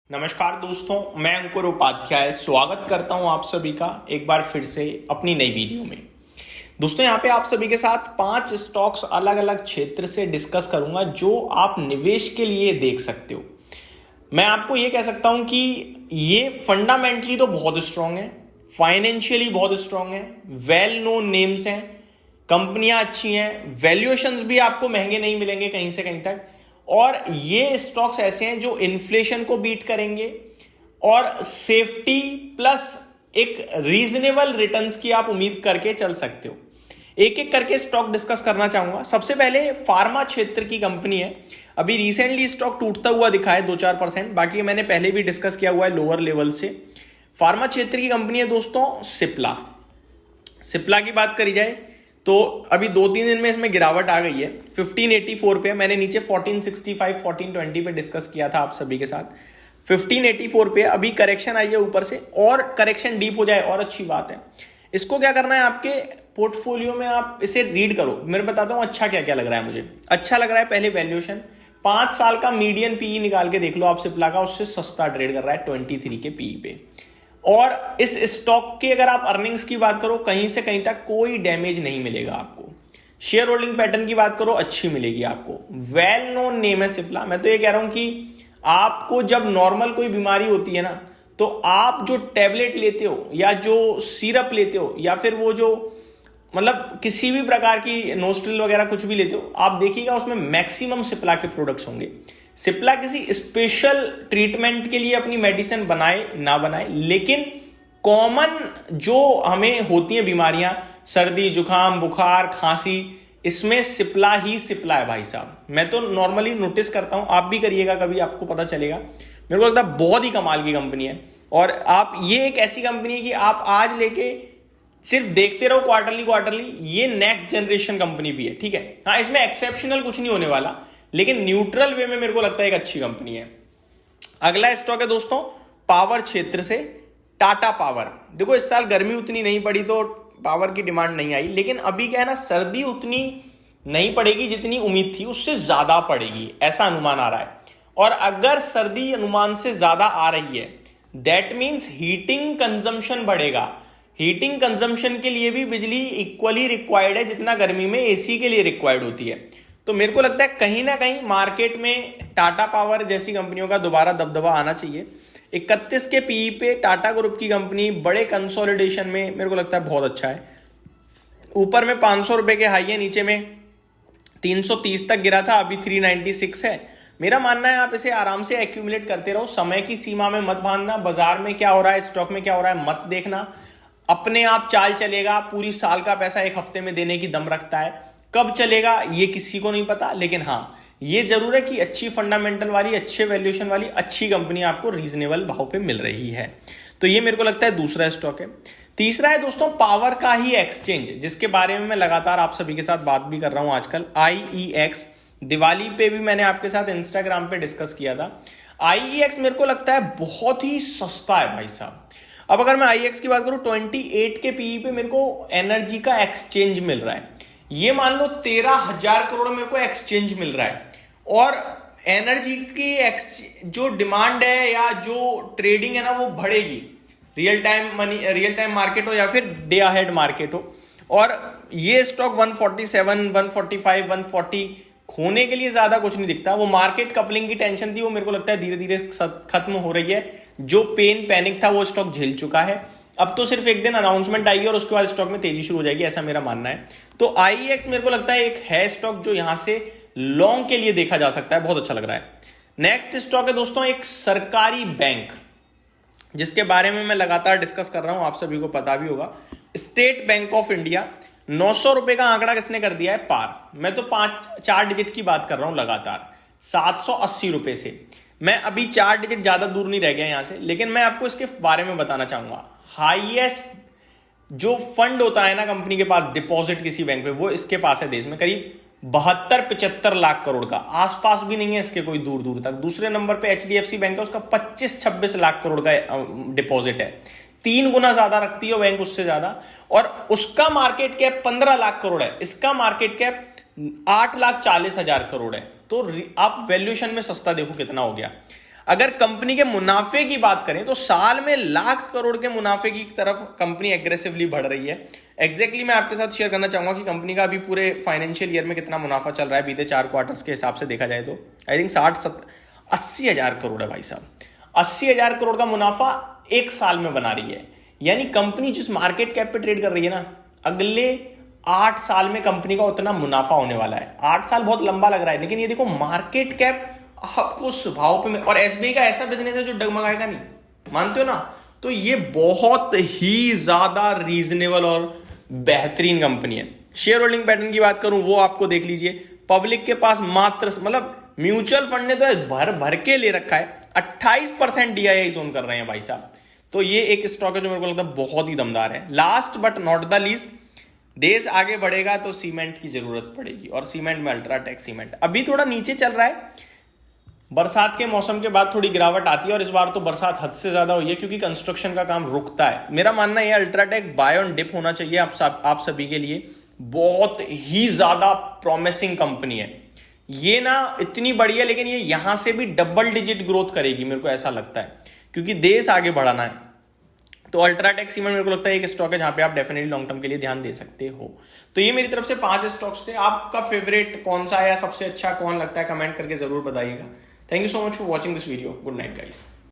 नमस्कार दोस्तों, मैं अंकुर उपाध्याय स्वागत करता हूं आप सभी का एक बार फिर से अपनी नई वीडियो में। दोस्तों यहाँ पे आप सभी के साथ 5 स्टॉक्स अलग अलग क्षेत्र से डिस्कस करूंगा जो आप निवेश के लिए देख सकते हो। मैं आपको ये कह सकता हूं कि ये फंडामेंटली तो बहुत स्ट्रांग है, फाइनेंशियली बहुत स्ट्रांग है, वेल नोन नेम्स हैं, कंपनियां अच्छी हैं, वैल्यूएशंस भी आपको महंगे नहीं मिलेंगे कहीं से कहीं तक, और ये स्टॉक्स ऐसे हैं जो इन्फ्लेशन को बीट करेंगे और सेफ्टी प्लस एक रीजनेबल रिटर्न्स की आप उम्मीद करके चल सकते हो। एक एक करके स्टॉक डिस्कस करना चाहूंगा। सबसे पहले फार्मा क्षेत्र की कंपनी है। अभी रिसेंटली स्टॉक टूटता हुआ दिखा है 2-4%, बाकी मैंने पहले भी डिस्कस किया हुआ है लोअर लेवल से। फार्मा क्षेत्र की कंपनी है दोस्तों सिप्ला। सिप्ला की बात करी जाए तो अभी 2-3 दिन में इसमें गिरावट आ गई है। 1584 पे, मैंने नीचे 1465 1420 पे डिस्कस किया था आप सभी के साथ। 1584 पे अभी करेक्शन आई है ऊपर से, और करेक्शन डीप हो जाए और अच्छी बात है। इसको क्या करना है, आपके पोर्टफोलियो में आप इसे रीड करो। मैं बताता हूं अच्छा क्या क्या लग रहा है मुझे। अच्छा लग रहा है पहले वैल्यूएशन, 5 साल का मीडियन पीई निकाल के देख लो आप सिप्ला का, उससे सस्ता ट्रेड कर रहा है 23 के पीई पे। और इस स्टॉक के अगर आप अर्निंग्स की बात करो, कहीं से कहीं तक कोई डैमेज नहीं मिलेगा आपको। शेयर होल्डिंग पैटर्न की बात करो, अच्छी मिलेगी आपको। वेल नोन नेम है सिप्ला। मैं तो ये कह रहा हूं कि आपको जब नॉर्मल कोई बीमारी होती है ना, तो आप जो टैबलेट लेते हो या जो सिरप लेते हो या फिर वो जो मतलब किसी भी प्रकार की नोस्ट्रिल वगैरह कुछ भी लेते हो, आप देखिएगा उसमें मैक्सिमम सिप्ला के प्रोडक्ट्स होंगे। सिप्ला किसी स्पेशल ट्रीटमेंट के लिए अपनी मेडिसिन बनाए ना बनाए, लेकिन कॉमन जो हमें होती हैं बीमारियां, सर्दी जुकाम बुखार खांसी, इसमें सिप्ला ही सिप्ला है भाई साहब। मैं तो नॉर्मली नोटिस करता हूं, आप भी करिएगा कभी, आपको पता चलेगा। मेरे को लगता है बहुत ही कमाल की कंपनी है। और आप, ये एक ऐसी कंपनी है कि आप आज लेके सिर्फ देखते रहो क्वार्टरली, ये नेक्स्ट जनरेशन कंपनी भी है, ठीक है। हाँ, इसमें एक्सेप्शनल कुछ नहीं होने वाला, लेकिन न्यूट्रल वे में मेरे को लगता है एक अच्छी कंपनी है। अगला स्टॉक है दोस्तों पावर क्षेत्र से टाटा पावर। देखो इस साल गर्मी उतनी नहीं पड़ी तो पावर की डिमांड नहीं आई, लेकिन अभी क्या है ना, सर्दी उतनी नहीं पड़ेगी जितनी उम्मीद थी, उससे ज्यादा पड़ेगी ऐसा अनुमान आ रहा है। और अगर सर्दी अनुमान से ज्यादा आ रही है, दैट मीन्स हीटिंग कंजम्पशन बढ़ेगा। हीटिंग कंजम्पशन के लिए भी बिजली इक्वली रिक्वायर्ड है जितना गर्मी में एसी के लिए रिक्वायर्ड होती है। तो मेरे को लगता है कहीं ना कहीं मार्केट में टाटा पावर जैसी कंपनियों का दोबारा दबदबा आना चाहिए। 31 के पीई पे टाटा ग्रुप की कंपनी बड़े कंसोलिडेशन में मेरे को लगता है बहुत अच्छा है। ऊपर में 500 रुपए के हाई है, नीचे में 330 तक गिरा था, अभी 396 है। मेरा मानना है आप इसे आराम से एक्यूमुलेट करते रहो, समय की सीमा में मत भागना। बाजार में क्या हो रहा है, स्टॉक में क्या हो रहा है मत देखना, अपने आप चाल चलेगा। पूरी साल का पैसा एक हफ्ते में देने की दम रखता है, कब चलेगा ये किसी को नहीं पता। लेकिन हाँ, ये जरूर है कि अच्छी फंडामेंटल वाली, अच्छे वैल्यूएशन वाली अच्छी कंपनी आपको रीजनेबल भाव पे मिल रही है। तो ये मेरे को लगता है दूसरा स्टॉक है। तीसरा है दोस्तों पावर का ही एक्सचेंज, जिसके बारे में मैं लगातार आप सभी के साथ बात भी कर रहा हूं आजकल, IEX। दिवाली पे भी मैंने आपके साथ इंस्टाग्राम पे डिस्कस किया था। IEX मेरे को लगता है बहुत ही सस्ता है भाई साहब। अब अगर मैं IEX की बात करूं, 28 के पीई पे मेरे को एनर्जी का एक्सचेंज मिल रहा है। ये मान लो 13,000 करोड़ मेरे को एक्सचेंज मिल रहा है। और एनर्जी की जो डिमांड है या जो ट्रेडिंग है ना, वो बढ़ेगी। रियल टाइम मार्केट हो या फिर डे अहेड मार्केट हो। और ये स्टॉक 147 145 140 खोने के लिए ज्यादा कुछ नहीं दिखता। वो मार्केट कपलिंग की टेंशन थी, वो मेरे को लगता है धीरे धीरे खत्म हो रही है। जो पैनिक था वो स्टॉक झेल चुका है। अब तो सिर्फ एक दिन अनाउंसमेंट आएगी और उसके बाद स्टॉक में तेजी शुरू हो जाएगी, ऐसा मेरा मानना है। तो IEX मेरे को लगता है एक है स्टॉक जो यहां से लॉन्ग के लिए देखा जा सकता है, बहुत अच्छा लग रहा है। नेक्स्ट स्टॉक है दोस्तों एक सरकारी बैंक, जिसके बारे में मैं लगातार डिस्कस कर रहा हूं, आप सभी को पता भी होगा। State bank of India. 900 रुपए का आंकड़ा किसने कर दिया है पार। मैं तो 4 डिजिट की बात कर रहा हूं लगातार, 780 रुपए से। मैं अभी 4 डिजिट ज्यादा दूर नहीं रह गया यहां से, लेकिन मैं आपको इसके बारे में बताना चाहूंगा। हाईएस्ट जो फंड होता है ना कंपनी के पास, डिपॉजिट किसी बैंक पे, वो इसके पास है देश में करीब 72-75 लाख करोड़ का। आसपास भी नहीं है इसके कोई दूर दूर तक। दूसरे नंबर पे HDFC बैंक है, उसका 25-26 लाख करोड़ का डिपॉजिट है। 3 गुना ज्यादा रखती है बैंक उससे ज्यादा। और उसका मार्केट कैप 15 लाख करोड़ है, इसका मार्केट कैप 8,40,000 करोड़ है। तो आप वैल्यूएशन में सस्ता देखो कितना हो गया। अगर कंपनी के मुनाफे की बात करें तो साल में लाख करोड़ के मुनाफे की तरफ कंपनी एग्रेसिवली बढ़ रही है। एग्जैक्टली मैं आपके साथ शेयर करना चाहूंगा कि कंपनी का अभी पूरे फाइनेंशियल ईयर में कितना मुनाफा चल रहा है बीते 4 क्वार्टर्स के हिसाब से देखा जाए तो आई थिंक 80,000 करोड़ है भाई साहब। 80,000 करोड़ का मुनाफा एक साल में बना रही है। यानी कंपनी जिस मार्केट कैप पे ट्रेड कर रही है ना, अगले 8 साल में कंपनी का उतना मुनाफा होने वाला है। 8 साल बहुत लंबा लग रहा है, लेकिन ये देखो मार्केट कैप आपको स्वभाव पे और एसबीआई का ऐसा बिजनेस है जो डगमगाएगा नहीं, मानते हो ना। तो ये बहुत ही ज्यादा रीजनेबल और बेहतरीन कंपनी है। शेयर होल्डिंग पैटर्न की बात करूं वो आपको देख लीजिए, पब्लिक के पास मात्र मतलब म्यूचुअल फंड ने तो भर भर के ले रखा है, 28% डीआईआई ओन कर रहे हैं भाई साहब। तो ये एक स्टॉक है जो मेरे को लगता है बहुत ही दमदार है। Last but not the least, देश आगे बढ़ेगा तो सीमेंट की जरूरत पड़ेगी और सीमेंट में अल्ट्राटेक सीमेंट अभी थोड़ा नीचे चल रहा है। बरसात के मौसम के बाद थोड़ी गिरावट आती है और इस बार तो बरसात हद से ज्यादा हुई है क्योंकि कंस्ट्रक्शन का काम रुकता है। मेरा मानना है अल्ट्राटेक बाय ऑन डिप होना चाहिए आप सभी के लिए। बहुत ही ज्यादा प्रॉमिसिंग कंपनी है ये ना, इतनी बड़ी है, लेकिन ये यहां से भी डबल डिजिट ग्रोथ करेगी, मेरे को ऐसा लगता है, क्योंकि देश आगे बढ़ाना है। तो अल्ट्राटेक सीमेंट मेरे को लगता है एक स्टॉक है जहां पे आप डेफिनेटली लॉन्ग टर्म के लिए ध्यान दे सकते हो। तो ये मेरी तरफ से 5 स्टॉक्स थे। आपका फेवरेट कौन सा है या सबसे अच्छा कौन लगता है, कमेंट करके जरूर बताइएगा। Thank you so much for watching this video. Good night guys.